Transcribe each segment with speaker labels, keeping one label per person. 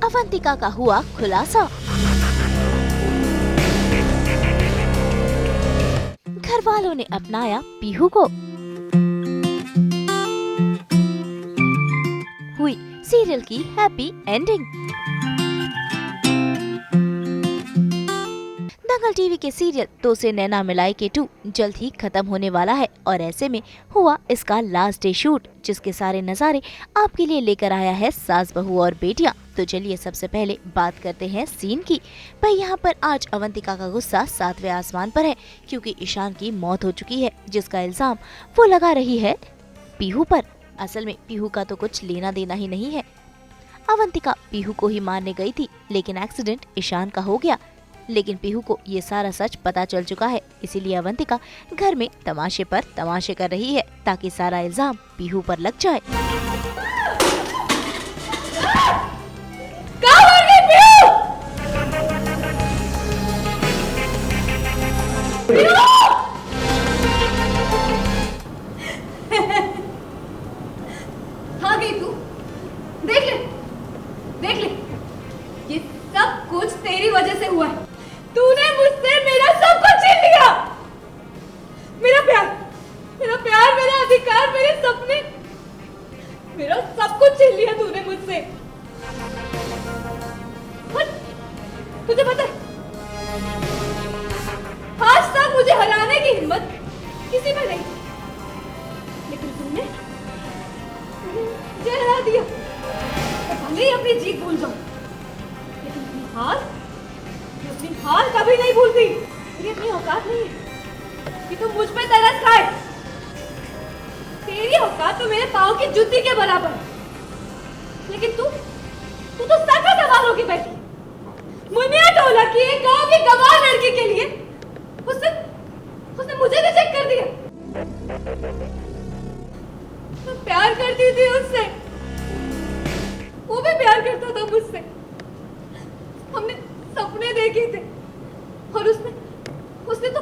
Speaker 1: अवंतिका का हुआ खुलासा। घर वालों ने अपनाया पीहू को। हुई सीरियल की हैप्पी एंडिंग। दंगल टीवी के सीरियल तो से नैना मिलाई के 2 जल्द ही खत्म होने वाला है और ऐसे में हुआ इसका लास्ट डे शूट, जिसके सारे नजारे आपके लिए लेकर आया है सास बहू और बेटियां। तो चलिए सबसे पहले बात करते हैं सीन की। भाई यहाँ पर आज अवंतिका का गुस्सा 7वें आसमान पर है, क्योंकि ईशान की मौत हो चुकी है, जिसका इल्जाम वो लगा रही है पीहू पर। असल में पीहू का तो कुछ लेना देना ही नहीं है। अवंतिका पीहू को ही मारने गई थी, लेकिन एक्सीडेंट ईशान का हो गया। लेकिन पीहू को ये सारा सच पता चल चुका है, इसीलिए अवंतिका घर में तमाशे पर तमाशे कर रही है, ताकि सारा इल्जाम पीहू पर लग जाए।
Speaker 2: हाँ गई तू, देख ले, देख ले, ये सब कुछ तेरी वजह से हुआ है। तूने मुझसे मेरा सब कुछ छीन लिया, मेरा प्यार, मेरा अधिकार, मेरे सपने, मेरा सब कुछ छीन लिया तूने मुझसे। और तुझे पता है, आज तक मुझे हराने की हिम्मत किसी में नहीं, लेकिन तुमने मुझे हरा दिया। भले ही अपनी जीत भूल जाऊं, लेकिन अपनी हार कभी नहीं भूलती। मेरी अपनी औकात नहीं है कि तुम मुझ पे तरस खाए। तेरी औकात तो मेरे पाँव की जूती के बराबर है, लेकिन तू तो सका सवालों की बैठी। मुनिया टोला की एक गांव की गवार लड़की के लिए उसने मुझे रिजेक्ट कर दिया। मैं प्यार करती थी उससे, वो भी प्यार करता था मुझसे। हमने सपने देखे थे और उसने तो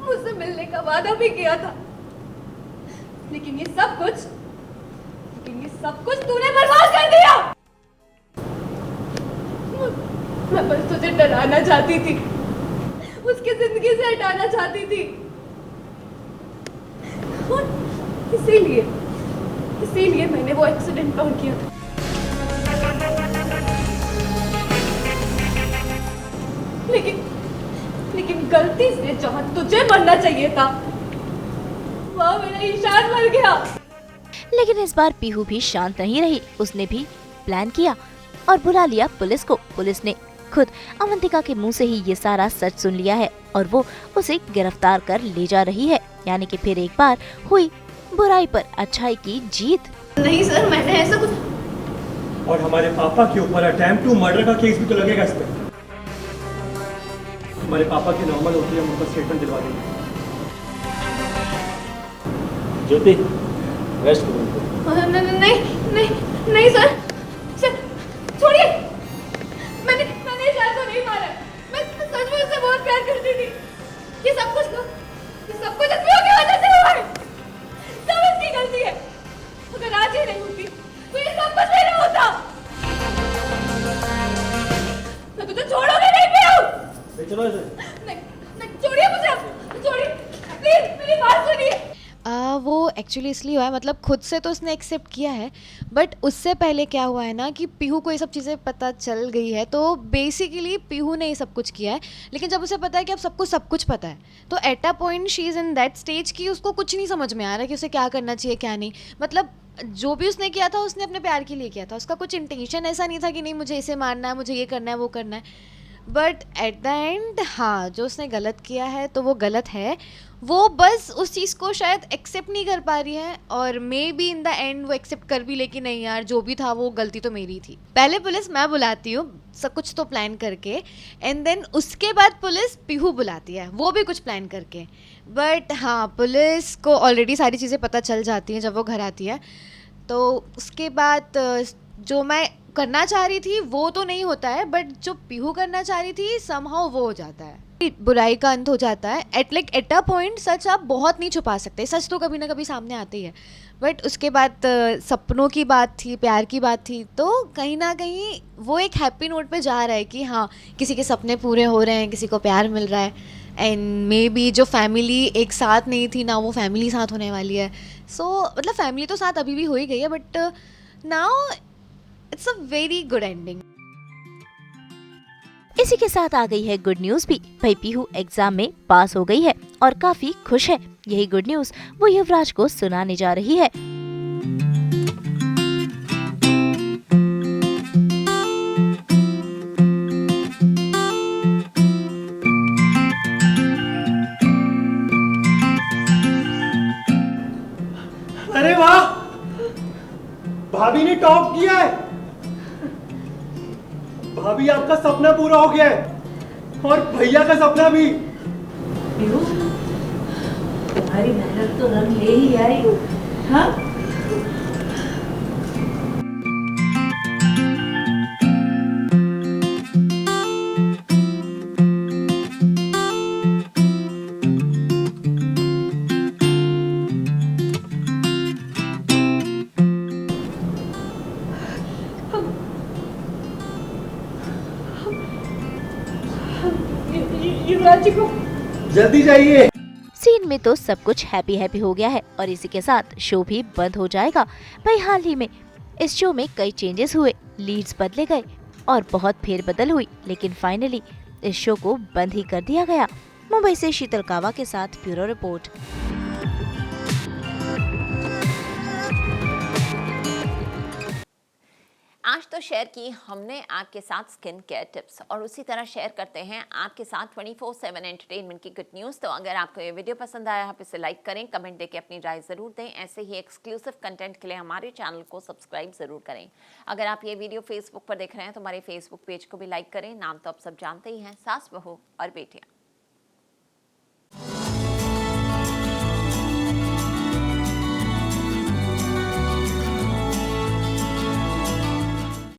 Speaker 2: मुझसे मिलने का वादा भी किया था। लेकिन ये सब कुछ तूने बर्बाद कर दिया। मैं बस तुझे डराना चाहती थी, उसकी जिंदगी से हटाना चाहती थी, और इसीलिए मैंने वो एक्सीडेंट प्लान किया था। लेकिन गलती से जहां तुझे मरना चाहिए था, वहां मेरा ईशान मर गया।
Speaker 1: लेकिन इस बार पीहू भी शांत नहीं रही। उसने भी प्लान किया और बुला लिया पुलिस को। पुलिस ने खुद अवंतिका के मुंह से ही ये सारा सच सुन लिया है और वो उसे गिरफ्तार कर ले जा रही है। यानी कि फिर एक बार हुई बुराई पर अच्छाई की जीत।
Speaker 2: नहीं सर, मैंने ऐसा कुछ।
Speaker 3: और हमारे पापा के ऊपर अटेम्प्ट टू मर्डर का केस भी तो लगेगा इस पे। हमारे पापा की नॉर्मल होती है, हम उनका स्टेटमेंट दिलवा देंगे।
Speaker 4: ज्योति, रेस्ट करो।
Speaker 2: नहीं सर, छोड़िए। मैंने ईशान को नहीं मारा। मैं सच में उससे बहुत प्यार करती थी। ये सब कुछ पीहू की वजह से हुआ है। सब इसकी गलती है। अगर आज ही नहीं होती तो ये सब कुछ नहीं होता। मैं तुझे छोड़ूंगी नहीं पीहू।
Speaker 4: चलो ऐसे।
Speaker 2: नहीं, छोड़िए मुझे, छोड़िए प्लीज, मेरी बात सुनिए।
Speaker 5: वो एक्चुअली इसलिए हुआ है, मतलब खुद से तो उसने एक्सेप्ट किया है, बट उससे पहले क्या हुआ है ना कि पीहू को ये सब चीज़ें पता चल गई है। तो बेसिकली पीहू ने ये सब कुछ किया है, लेकिन जब उसे पता है कि अब सबको सब कुछ पता है, तो at a point she is in that stage कि उसको कुछ नहीं समझ में आ रहा है कि उसे क्या करना चाहिए क्या नहीं। मतलब जो भी उसने किया था उसने अपने प्यार के लिए किया था। उसका कुछ इंटेंशन ऐसा नहीं था कि नहीं मुझे इसे मारना है, मुझे ये करना है, वो करना है। बट एट द एंड हाँ, जो उसने गलत किया है तो वो गलत है। वो बस उस चीज़ को शायद एक्सेप्ट नहीं कर पा रही है, और may be in the end वो एक्सेप्ट कर भी ले कि नहीं यार जो भी था वो गलती तो मेरी थी। पहले पुलिस मैं बुलाती हूँ सब कुछ तो प्लान करके, एंड देन उसके बाद पुलिस पीहू बुलाती है, वो भी कुछ प्लान करके। बट हाँ, पुलिस को ऑलरेडी सारी चीज़ें पता चल जाती हैं जब वो घर आती है। तो उसके बाद जो मैं करना चाह रही थी वो तो नहीं होता है, बट जो पीहू करना चाह रही थी समहाउ वो हो जाता है। बुराई का अंत हो जाता है। एट अ पॉइंट सच आप बहुत नहीं छुपा सकते, सच तो कभी ना कभी सामने आते ही है। बट उसके बाद सपनों की बात थी, प्यार की बात थी, तो कहीं ना कहीं वो एक हैप्पी नोट पे जा रहा है कि हाँ किसी के सपने पूरे हो रहे हैं, किसी को प्यार मिल रहा है। एंड मे बी जो फैमिली एक साथ नहीं थी ना, वो फैमिली साथ होने वाली है। सो मतलब फैमिली तो साथ अभी भी हो ही गई है, but now it's a very good ending.
Speaker 1: इसी के साथ आ गई है गुड न्यूज भी। भाई पीहू एग्जाम में पास हो गई है और काफी खुश है। यही गुड न्यूज वो युवराज को सुनाने जा रही है।
Speaker 3: अरे वाह, भाभी ने टॉप किया है। भाभी आपका सपना पूरा हो गया है और भैया का सपना भी।
Speaker 6: पीहू, तुम्हारी मेहनत तो रंग ले ही आई। हाँ, युवराज जी को
Speaker 3: जल्दी जाइए।
Speaker 1: सीन में तो सब कुछ हैप्पी हैप्पी हो गया है और इसी के साथ शो भी बंद हो जाएगा। भाई हाल ही में इस शो में कई चेंजेस हुए, लीड्स बदले गए और बहुत फेरबदल हुई, लेकिन फाइनली इस शो को बंद ही कर दिया गया। मुंबई से शीतल कावा के साथ ब्यूरो रिपोर्ट।
Speaker 7: आज तो शेयर की हमने आपके साथ स्किन केयर टिप्स और उसी तरह शेयर करते हैं आपके साथ 24/7 एंटरटेनमेंट की गुड न्यूज़। तो अगर आपको ये वीडियो पसंद आया, आप इसे लाइक करें, कमेंट देके अपनी राय ज़रूर दें। ऐसे ही एक्सक्लूसिव कंटेंट के लिए हमारे चैनल को सब्सक्राइब ज़रूर करें। अगर आप ये वीडियो फेसबुक पर देख रहे हैं तो हमारे फेसबुक पेज को भी लाइक करें। नाम तो आप सब जानते ही हैं, सास बहू और बेटियाँ।